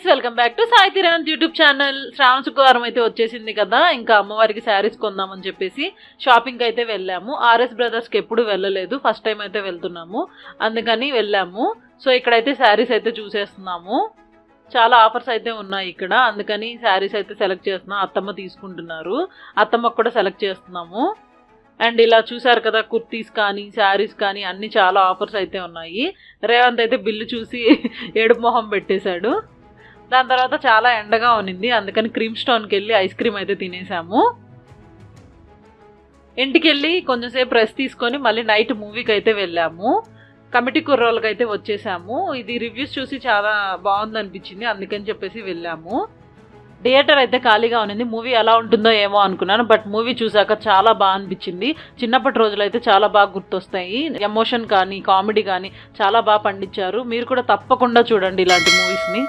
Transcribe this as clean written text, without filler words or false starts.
Welcome back to Sai Tiranant YouTube channel. శ్రావణ శుక్రవారం అయితే వచ్చేసింది కదా, ఇంకా అమ్మవారికి శారీస్ కొందామని చెప్పేసి షాపింగ్కి అయితే వెళ్ళాము. ఆర్ఎస్ బ్రదర్స్కి ఎప్పుడు వెళ్ళలేదు, ఫస్ట్ టైం అయితే వెళ్తున్నాము, అందుకని వెళ్ళాము. సో ఇక్కడైతే శారీస్ అయితే చూసేస్తున్నాము. చాలా ఆఫర్స్ అయితే ఉన్నాయి ఇక్కడ, అందుకని శారీస్ అయితే సెలెక్ట్ చేస్తున్నాం. అత్తమ్మ తీసుకుంటున్నారు, అత్తమ్మకు కూడా సెలెక్ట్ చేస్తున్నాము. అండ్ ఇలా చూసారు కదా, కుర్తీస్ కానీ శారీస్ కానీ అన్ని చాలా ఆఫర్స్ అయితే ఉన్నాయి. రేవంత్ అయితే బిల్లు చూసి ఏడుపు మొహం పెట్టేశాడు. దాని తర్వాత చాలా ఎండగా ఉన్నింది, అందుకని క్రీమ్ స్టోన్కి వెళ్ళి ఐస్ క్రీమ్ అయితే తినేసాము. ఇంటికి వెళ్ళి కొంచెంసేపు రెస్ట్ తీసుకొని మళ్ళీ నైట్ మూవీకి అయితే వెళ్ళాము. కమిటీ కుర్రోళ్ళకి అయితే వచ్చేసాము. ఇది రివ్యూస్ చూసి చాలా బాగుంది అనిపించింది, అందుకని చెప్పేసి వెళ్ళాము. థియేటర్ అయితే ఖాళీగా ఉన్నింది. మూవీ ఎలా ఉంటుందో ఏమో అనుకున్నాను, బట్ మూవీ చూసాక చాలా బాగా అనిపించింది. చిన్నప్పటి రోజులు అయితే చాలా బాగా గుర్తొస్తాయి. ఎమోషన్ కానీ కామెడీ కానీ చాలా బాగా పండించారు. మీరు కూడా తప్పకుండా చూడండి ఇలాంటి మూవీస్ని.